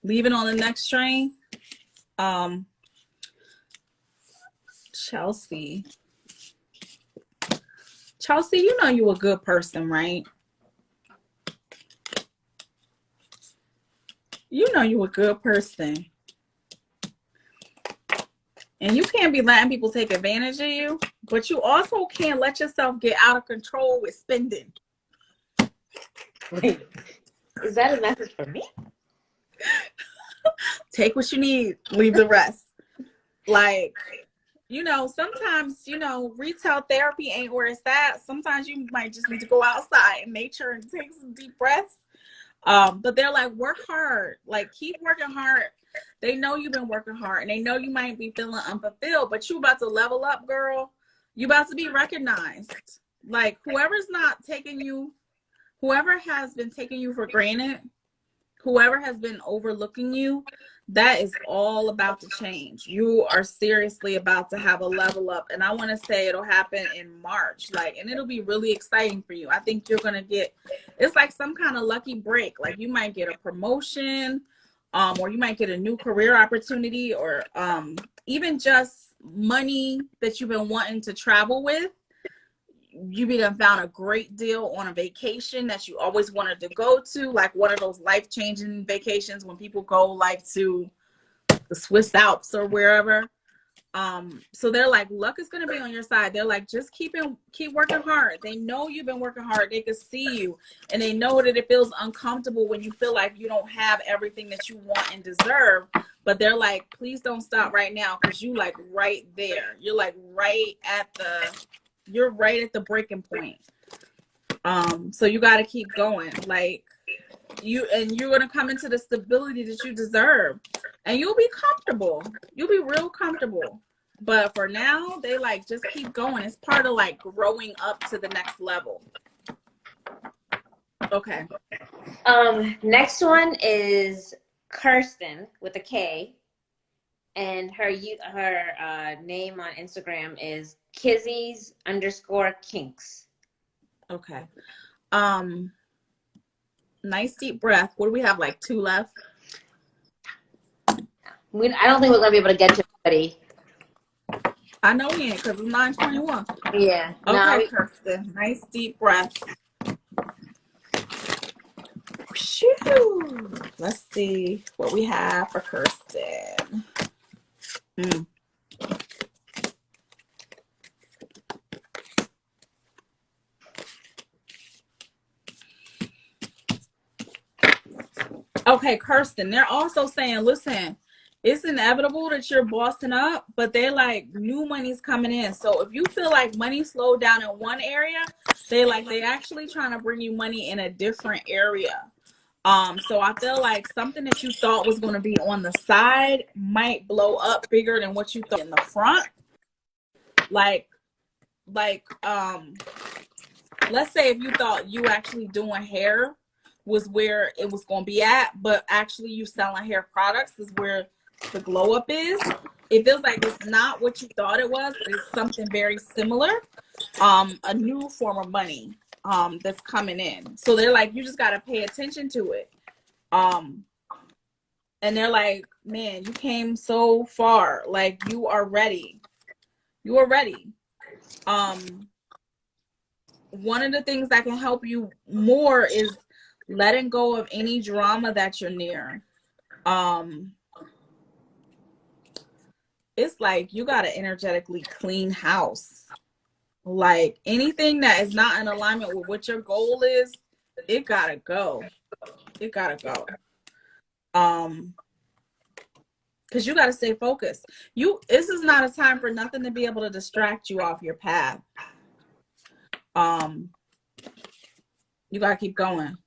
Leaving on the next train. Chelsea, you know you a good person, right? You know you a good person. And you can't be letting people take advantage of you, but you also can't let yourself get out of control with spending. Wait, is that a message for me? Take what you need, leave the rest. Like, you know, sometimes, you know, retail therapy ain't where it's at. Sometimes you might just need to go outside in nature and take some deep breaths. But they're like, work hard, like keep working hard. They know you've been working hard and they know you might be feeling unfulfilled, but you about to level up, girl. You about to be recognized. Like whoever has been taking you for granted, whoever has been overlooking you, that is all about to change. You are seriously about to have a level up. And I want to say it'll happen in March. And it'll be really exciting for you. I think you're going to get, it's like some kind of lucky break. Like you might get a promotion, or you might get a new career opportunity, or even just money that you've been wanting to travel with. You be done found a great deal on a vacation that you always wanted to go to, like one of those life-changing vacations when people go like to the Swiss Alps or wherever. So they're like, luck is going to be on your side. They're like, just keep working hard. They know you've been working hard. They can see you, and they know that it feels uncomfortable when you feel like you don't have everything that you want and deserve. But they're like, please don't stop right now, because you like right there. You're like you're right at the breaking point. So you got to keep going. Like you're going to come into the stability that you deserve, and you'll be comfortable. You'll be real comfortable. But for now, they like, just keep going. It's part of like growing up to the next level. Okay. Next one is Kirsten with a K. and her name on Instagram is Kizzy's_kinks. Okay. Nice deep breath. What do we have? Like 2 left? I don't think we're gonna be able to get to everybody. I know we ain't, because it's 9:21. Yeah. Okay, Kirsten. Nice deep breath. Shoo. Let's see what we have for Kirsten. Okay, Kirsten, they're also saying, listen, it's inevitable that you're bossing up, but they're like, new money's coming in. So if you feel like money slowed down in one area, they actually trying to bring you money in a different area. So I feel like something that you thought was going to be on the side might blow up bigger than what you thought in the front. Like, let's say if you thought you actually doing hair was where it was going to be at, but actually you selling hair products is where the glow up is. It feels like it's not what you thought it was, but it's something very similar. A new form of money that's coming in. So they're like, you just got to pay attention to it. And they're like, man, you came so far. Like, you are ready. You are ready. One of the things that can help you more is letting go of any drama that you're near. It's like you got to energetically clean house. Like, anything that is not in alignment with what your goal is, it gotta go. It gotta go. Because you gotta stay focused. This is not a time for nothing to be able to distract you off your path. You gotta keep going.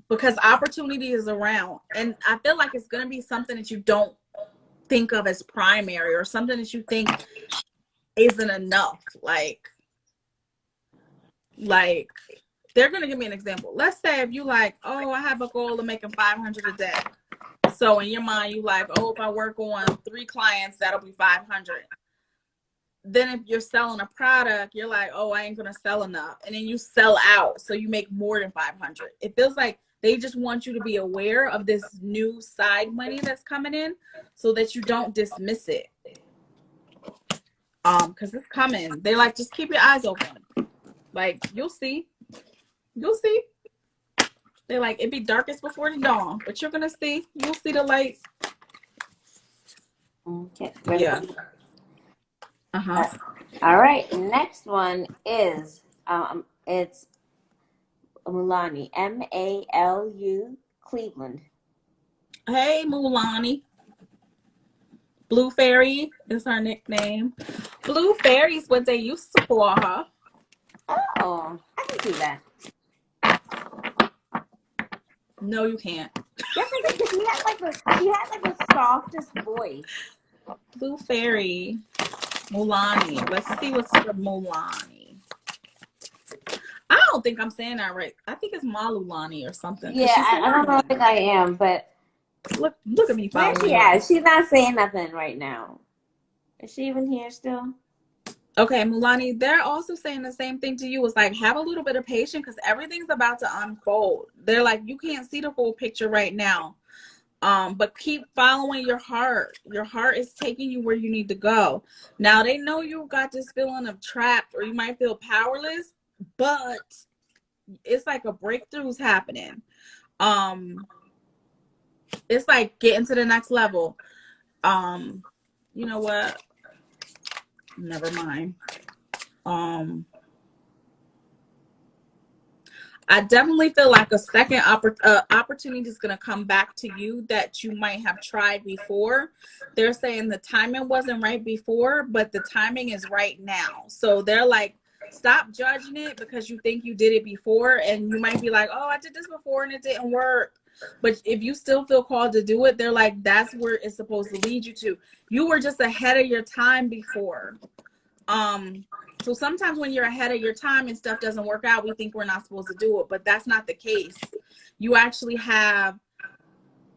Because opportunity is around, and I feel like it's gonna be something that you don't think of as primary, or something that you think isn't enough. Like they're gonna give me an example. Let's say if you like, oh, I have a goal of making 500 a day. So in your mind, you like, oh, if I work on 3 clients, that'll be 500. Then if you're selling a product, you're like, oh, I ain't gonna sell enough, and then you sell out, so you make more than 500. It feels like they just want you to be aware of this new side money that's coming in, so that you don't dismiss it. Because it's coming. They like, just keep your eyes open. Like, you'll see. You'll see. They're like, it be darkest before the dawn, but you're gonna see. You'll see the light. Okay. Yeah. All right. Next one is it's Mulani, Malu, Cleveland. Hey, Mulani. Blue Fairy is her nickname. Blue Fairy's what they used to call her. Oh, I can see that. No, you can't. Yes, I can. She had like the softest voice. Blue Fairy. Mulani. Let's see what's for Mulani. I don't think I'm saying that right. I think it's Malulani or something. Yeah, I don't know if I am, but look at me. Where she at? She's not saying nothing right now. Is she even here still? Okay, Mulani, they're also saying the same thing to you. It's like, have a little bit of patience, because everything's about to unfold. They're like, you can't see the full picture right now. But keep following your heart. Your heart is taking you where you need to go. Now, they know you got this feeling of trapped, or you might feel powerless, but it's like a breakthrough's happening. It's like getting to the next level. You know what? Never mind. I definitely feel like a second opportunity is going to come back to you that you might have tried before. They're saying the timing wasn't right before, but the timing is right now. So they're like, stop judging it because you think you did it before, and you might be like, oh, I did this before and it didn't work. But if you still feel called to do it, they're like, that's where it's supposed to lead you to. You were just ahead of your time before. So sometimes when you're ahead of your time and stuff doesn't work out, we think we're not supposed to do it, but that's not the case. You actually have,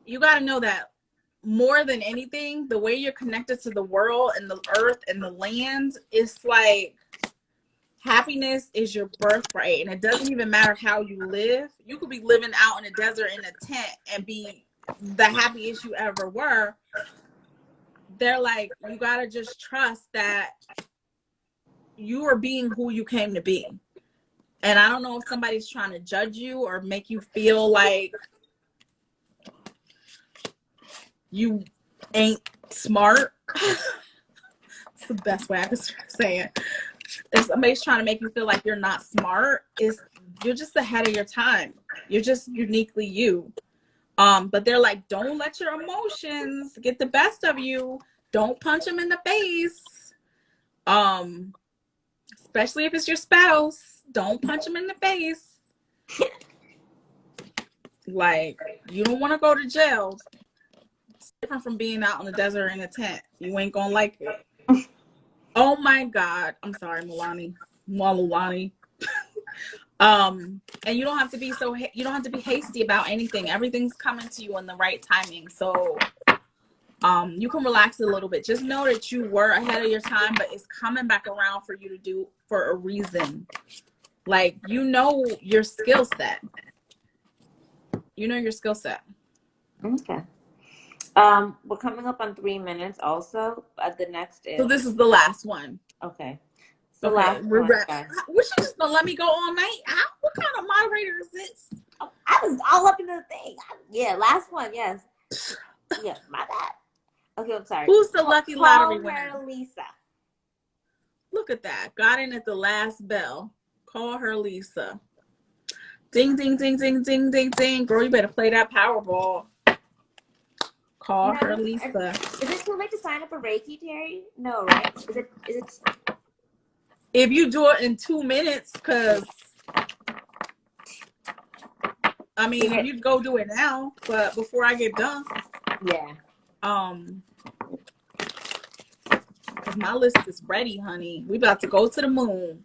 you got to know that more than anything, the way you're connected to the world and the earth and the land, it's like happiness is your birthright. And it doesn't even matter how you live. You could be living out in the desert in a tent and be the happiest you ever were. They're like, you gotta just trust that you are being who you came to be. And I don't know if somebody's trying to judge you or make you feel like you ain't smart. It's the best way I could say it. If somebody's trying to make you feel like you're not smart, you're just ahead of your time. You're just uniquely you. But they're like, don't let your emotions get the best of you. Don't punch them in the face. Especially if it's your spouse. Don't punch them in the face. Like, you don't want to go to jail. It's different from being out in the desert in a tent. You ain't gonna like it. Oh my God. I'm sorry, Malulani. And you don't have to be hasty about anything. Everything's coming to you in the right timing. So you can relax a little bit. Just know that you were ahead of your time, but it's coming back around for you to do for a reason. Like, you know your skill set. You know your skill set. Okay. We're coming up on 3 minutes also. The next is... So this is the last one. Okay. So the last one, guys. Which is just gonna let me go all night? What kind of moderator is this? Oh, I was all up in the thing. Yeah, last one, yes. Yeah, my bad. Okay, I'm sorry. Who's the lucky lottery winner? Call her Lisa. Look at that. Got in at the last bell. Call her Lisa. Ding, ding, ding, ding, ding, ding, ding. Girl, you better play that Powerball. Call her Lisa. Is it too late to sign up for Reiki, Terry? No, right? Is it? If you do it in 2 minutes, because I mean, if you go do it now, but before I get done. Yeah. Because my list is ready, honey. We about to go to the moon.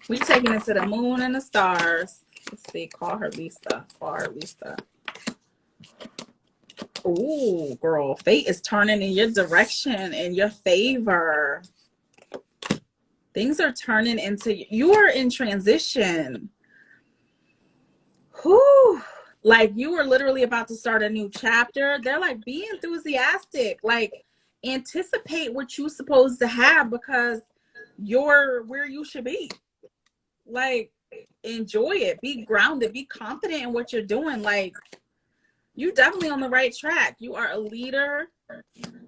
We taking it to the moon and the stars. Let's see. Call her Lisa. Call her Lisa. Ooh, girl. Fate is turning in your direction, in your favor. Things are turning you are in transition. Whew. Like, you were literally about to start a new chapter. They're like, be enthusiastic. Like, anticipate what you're supposed to have because you're where you should be. Like, enjoy it. Be grounded. Be confident in what you're doing. Like, you're definitely on the right track. You are a leader.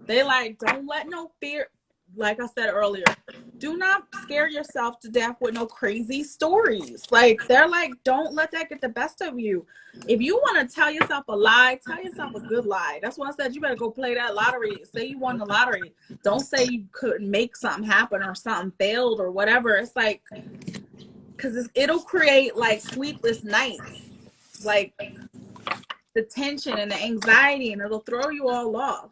They like, don't let no fear, like I said earlier, do not scare yourself to death with no crazy stories. Like, they're like, don't let that get the best of you. If you want to tell yourself a lie, tell yourself a good lie. That's what I said. You better go play that lottery. Say you won the lottery. Don't say you couldn't make something happen or something failed or whatever. It's like, because it'll create like sleepless nights, like the tension and the anxiety, and it'll throw you all off.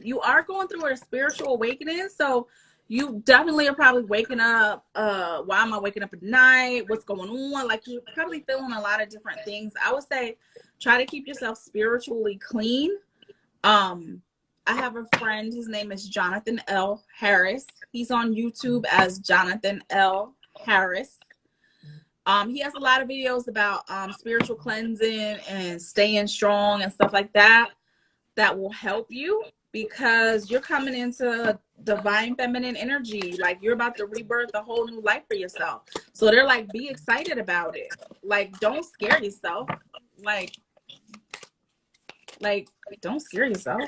You are going through a spiritual awakening, so you definitely are probably waking up. Why am I waking up at night? What's going on? Like, you're probably feeling a lot of different things. I would say try to keep yourself spiritually clean. I have a friend. His name is Jonathan L. Harris. He's on YouTube as Jonathan L. Harris. He has a lot of videos about spiritual cleansing and staying strong and stuff like that will help you, because you're coming into divine feminine energy. Like, you're about to rebirth a whole new life for yourself. So they're like, be excited about it. Like, don't scare yourself. Like don't scare yourself.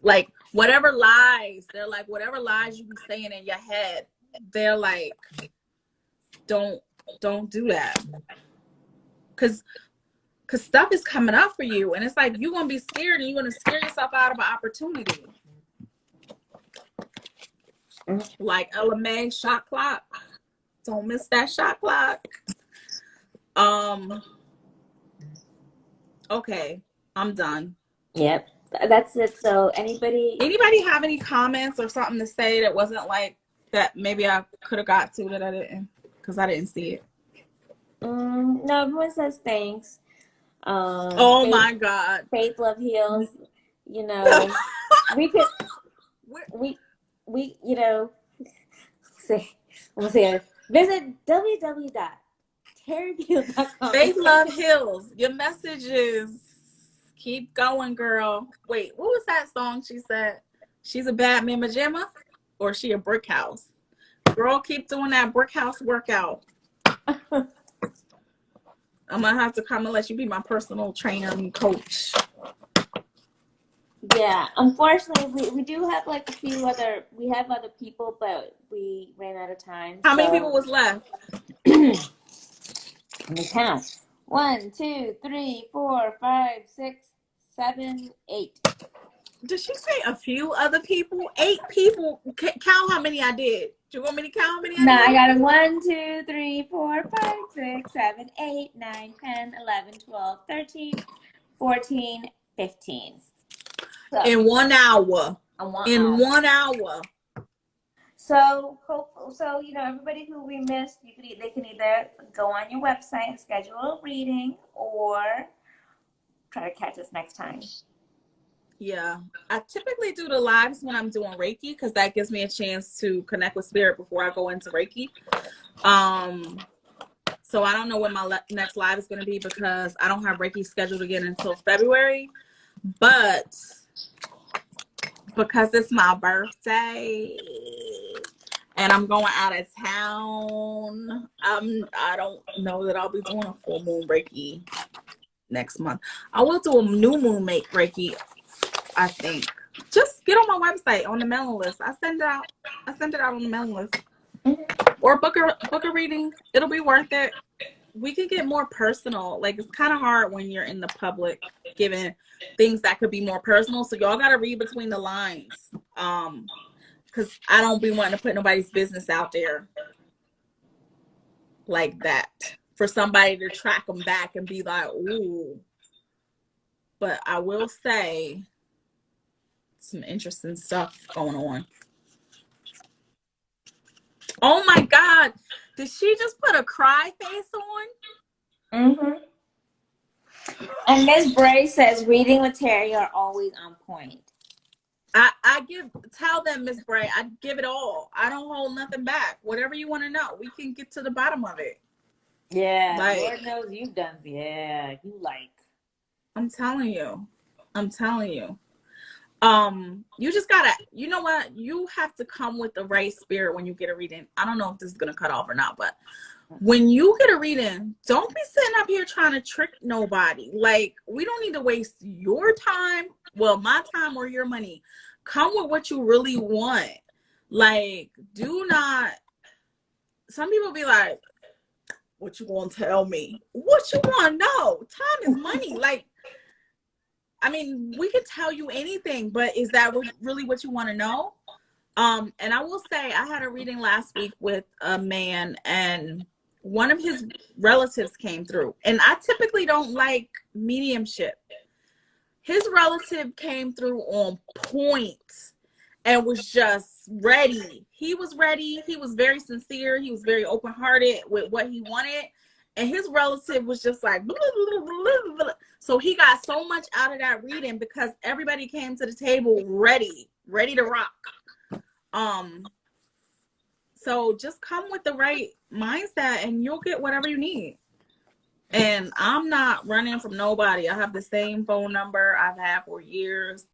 Like, whatever lies, they're like, whatever lies you be saying in your head, they're like, don't do that. Because stuff is coming up for you, and it's like, you're going to be scared, and you're going to scare yourself out of an opportunity. Like Ella May, shot clock. Don't miss that shot clock. Okay, I'm done. Yep, that's it. So anybody have any comments or something to say that wasn't like that maybe I could have got to that I didn't, because I didn't see it? No, everyone says thanks. Oh Faith, my God. Faith Love Heals. You know, we could we you know say I'm gonna say it. Visit www.terryheal.com. Faith Love Hills. Your messages keep going, girl. Wait, what was that song she said? She's a bad mama jamma, or she a brick house? Girl, keep doing that brick house workout. I'm gonna have to come and let you be my personal trainer and coach. Yeah, unfortunately, we do have like we have other people, but we ran out of time. How many people was left? Let me count. 1, 2, 3, 4, 5, 6, 7, 8. Did she say a few other people? 8 people. Count how many I did. Do you want me to count how many I No, I did? got it. 1, 2, 3, 4, 5, 6, 7, 8, 9, 10, 11, 12, 13, 14, 15. So, In 1 hour. In 1 hour. So, everybody who we missed, they can either go on your website and schedule a reading, or try to catch us next time. Yeah, I typically do the lives when I'm doing Reiki, because that gives me a chance to connect with spirit before I go into Reiki. So I don't know when my next live is going to be, because I don't have Reiki scheduled again until February. But because it's my birthday and I'm going out of town, I don't know that I'll be doing a full moon Reiki next month. I will do a new moon Reiki, I think. Just get on my website on the mailing list. I send it out on the mailing list. Or book a reading. It'll be worth it. We can get more personal. Like, it's kind of hard when you're in the public giving things that could be more personal. So y'all gotta read between the lines. Because I don't be wanting to put nobody's business out there like that for somebody to track them back and be like, ooh. But I will say, some interesting stuff going on. Oh my God. Did she just put a cry face on? Mm-hmm. And Miss Bray says reading with Terry are always on point. Tell them, Miss Bray, I give it all. I don't hold nothing back. Whatever you want to know, we can get to the bottom of it. Yeah, like, Lord knows you've done. Yeah, you like. I'm telling you. You just gotta, you know what? You have to come with the right spirit when you get a reading. I don't know if this is gonna cut off or not, but when you get a reading, don't be sitting up here trying to trick nobody. Like, we don't need to waste your time, well, my time or your money. Come with what you really want. Like, do not, some people be like, what you gonna tell me? What you wanna know? Time is money. Like, I mean, we could tell you anything, but is that really what you want to know? And I will say, I had a reading last week with a man, and one of his relatives came through. And I typically don't like mediumship. His relative came through on point and was just ready. He was ready. He was very sincere. He was very open-hearted with what he wanted. And his relative was just like, blah, blah, blah, blah. So he got so much out of that reading because everybody came to the table ready to rock. So just come with the right mindset and you'll get whatever you need. And I'm not running from nobody. I have the same phone number I've had for years.